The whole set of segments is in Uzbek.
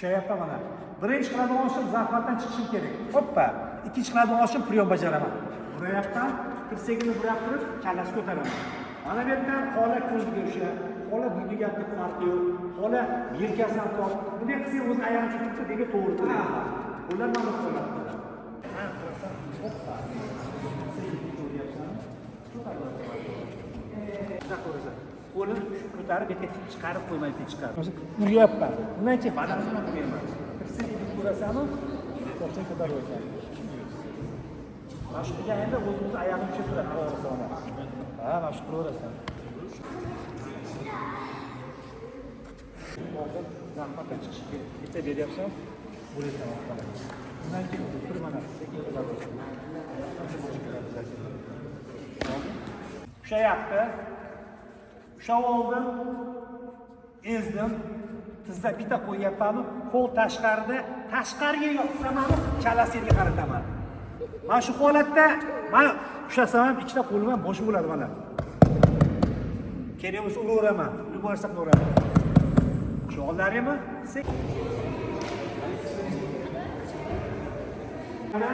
Ushlayapman mana. Birinchi qiladigan ishim zahmatdan chiqishim kerak. Hoppa. Ikkinchi qiladigan ishim priyon bajaraman. Burayapman, tirsagini burab turib, kallasi ko'taraman. Mana bu yerdan qola ko'ziga usha, qola bunga farqi yo'q. Qola yelkasidan top. Bunday qilsa o'z oyog'i cho'kib degan to'g'ri turadi. Ular mana qo'llar. Ha, qilsam, hoppa. Qo'lni ko'tarib betga chiqarib qo'ymaydi, chiqarib. Uryapman. Undan keyin badalini qo'yaman. Tirsagini ko'rasanmi? Qo'lni ko'tarib qo'yasan. Mana shu qilganda o'z oyog'im tushib turadi, to'g'risi ona. Ha, mana shu qilaverasan. Hozir zahmatdan chiqishga bitta beryapsan, bo'lasan orqadan. Undan keyin tur mana sekin qilaversan. Ushlayapti. Ushlab oldim, ezdim, tizda bitta qo'yyapman, qo'l tashqariga yoqsaman, kalasiga qarataman. Mana shu holatda men ushlasam ham ikkita qo'lim ham bo'sh bo'ladi mana. Kerak bo'lsa uraveraman, yuborsam uraman. Sho'llaringmi? Mana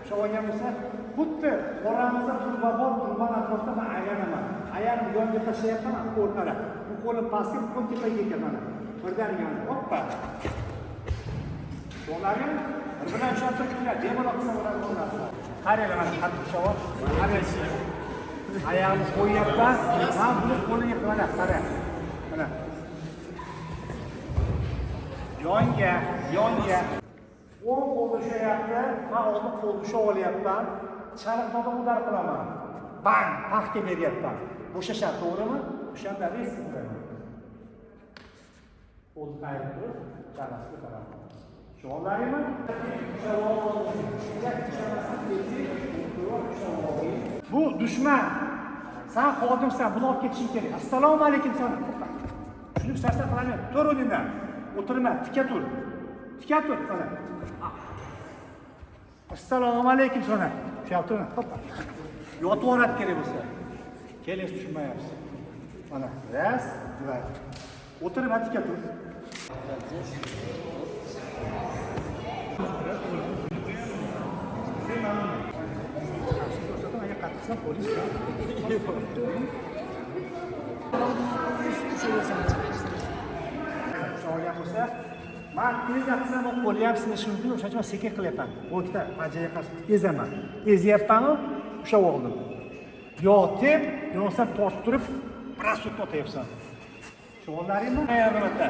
sho'lgan bo'lsa, xuddi boramizda turban atrofda men aylanaman. Ayağımı yonga tashlayapman, qo'l qarab. Bu qo'lim pastga, bu qo'l tepaga ketgan mana. Birdaniga hoppa. Sho'laring bir-bilan tushuntirishlar, bemalol qilsa bo'ladi. Qaranglar mana qattiq shavor. Qarang. Oyog'imni qo'yyapman. Men buni qo'liga qilaman, qarang. Mana. Yonga. O'ng qo'lni ushlayapti, men oldin qo'lni ushlab olyapman. Chaliqdan udar qilaman. Bang, paxga beryapman. Bo'shashadi, to'g'rimi? O'shanda res qilaman. Qo'lni qayirib turib, chalasiga qaraman. Sho'llaringmi? Bu dushman. Sen xodimsan, buni olib ketishing kerak. Assalomu alaykum sana. Shuni narsa qilaman. Tur o'rningdan. O'tirma, tika tur. Tika tur mana. Assalomu alaykum sana. Shu yerda tur. Hoppa. Yotib oladi kerak bo'lsa. Kelesiz tushunmayapsiz. Mana, ras, dva. O'tirib atika tur. Sho'lgan bo'lsa, men tezda qilsam qo'li ham sinishi mumkin, o'shaning uchun sekin qilyapman. O'kda pajaga qarshi ezaman. Ezyapman-ku, ushlab oldim. Yotib, yo'qsa tortib turib, biroz sutni otyapsan. Sho'llaringmi? Albatta.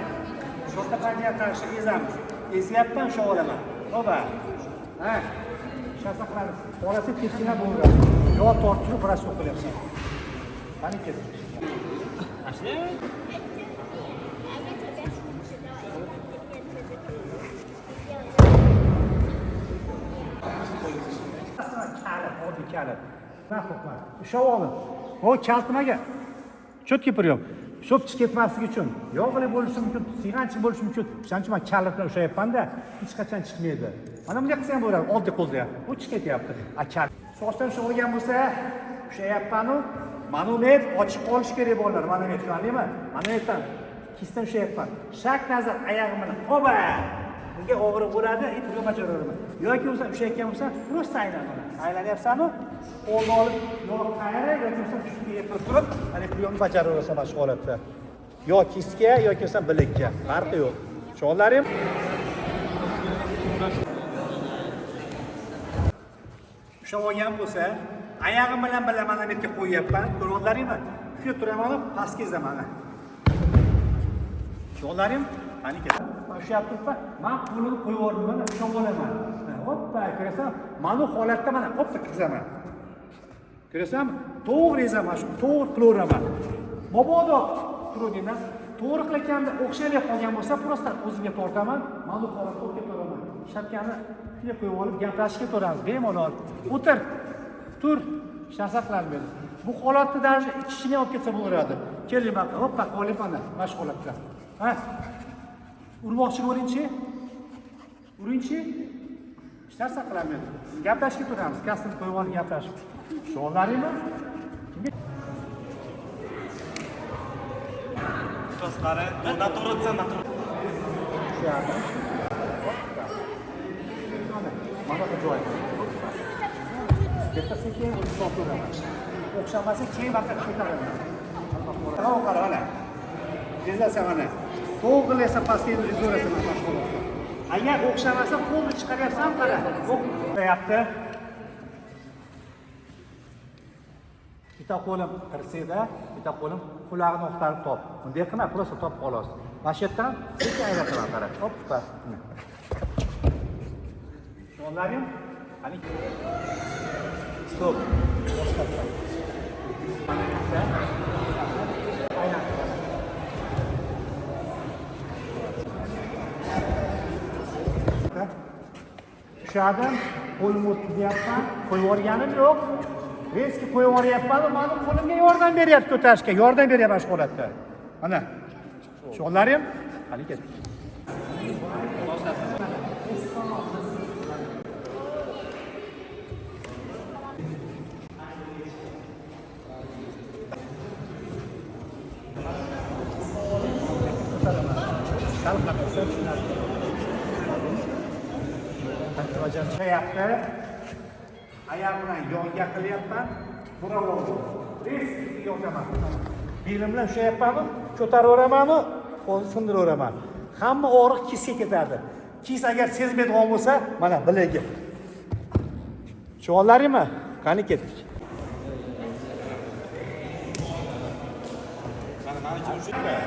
Sho'rta pajaga qarshi ezamiz. Ezyapman, ushlab olaman. To'g'ri. Ha. Shasa qilamiz. Orasi ketgina bo'ladi. Yo tortib turib, biroz sut qilyapsan. Qani ketdi. Ashli? Kalit. Nafaqat. Ushlab oldim. O kaltmaga. Cho'tki priyon. Shop chiqib ketmasligi uchun, yog'li bo'lishi mumkin, siyg'anchiq bo'lishi mumkin. Shuning uchun men kalit bilan ushlayapman-da, hech qachon chiqmaydi. Mana bunday qilsa ham bo'ladi, oddiy qo'lda ham. U chiqib ketyapti. A kalit. Sochdan sho'g'ilgan bo'lsa, ushlayapman-u, mana uni ochiq qolish kerak bolalar. Mana men tushundingmi? Mana yerdan kisdan ushlayapman. Shak nazar oyog'im bilan. Oba! Bunga og'riq bo'ladi, pulga bajaraverman. Yoki o'zim ushlayotgan bo'lsa, prosta aylanman. Aylanyapsanmi? Qo'lni olib, yo qayerga yoki bo'lsa tushga yetib turib, mana pulni bajaraverasan mana shu holatda. Yo kiska yoki bo'lsa bilakka, farqi yo'q. Sho'llaring ushlab olgan bo'lsa, oyog'im bilan mana bu yerga qo'yyapman. Ko'rganlaringmi? Shu turaman, pastga ezaman. Sho'llaring qani ketadi. Shu yaptibman, men qo'limni qo'yib yubordim, mana ushlab olaman. Hoppa, ko'rasan, mana bu holatda mana hoppa kizaman. Ko'rasanmi? To'g'ri ezaman, shu to'g'ri qilaveraman. Mabodo turuvdingdan, to'g'ri qilganda o'xshamay qolgan bo'lsa, prosta o'zimga tortaman, mana bu holatda o'tib ketaman. Shapkani shunday qo'yib olib, gaplashishga turamiz, bemalol. O'tir, tur, hech narsa qilmaydi. Bu holatda даже ichishini olib ketsa bo'laveradi. Keling, hoppa, qolyapman mana shu holatda. Ha? Urmoqchi bo'ling-chi? Uring-chi? Hech narsa qilmaydi. Gaplashishga turamiz, kasbni qo'yib olib gaplashib. Sho'llaringmi? Kimga? Ustoz qara, to'g'ri, yerda. Mana bu joy. Bitta sekin o'zib ko'raman. O'xshamasa keyin vaqt ko'taraman. Qara mana. Tezlasa mana. To'g'ri esa pastga izolatsiya mashg'ulot. Agar o'xshamasa qo'lni chiqaryapsan qara. O'xshayapti. Bitta qo'lim tirsakda, bitta qo'lim qulog'ini o'xtarib top. Bunday qilma, просто top xolos. Mana shu yerdan sekin aylataman qara. Hoppa. Sho'llarim, qani. Stop. Boshqa. Tushadi, qo'limni o'tkazyapman, qo'yib yuborganim yo'q. Reski qo'yib yuboryapman, meni qo'limga yordam beryapti ko'tarishga, yordam beryapman shu holatda. Mana. Sho'llarim, qani ket. Yaptı. Ayak bilan yonga qilyapman. Bravo. Risk yo'qaman. Belim bilan ushlayapman, ko'taraveraman, qo'lni sindiraveraman. Hamma og'riq kisga ketadi. Kis agar sezmaydigan bo'lsa, mana bilagi. Tushunlaringmi? Qani ketdik. Mana uchun shunday.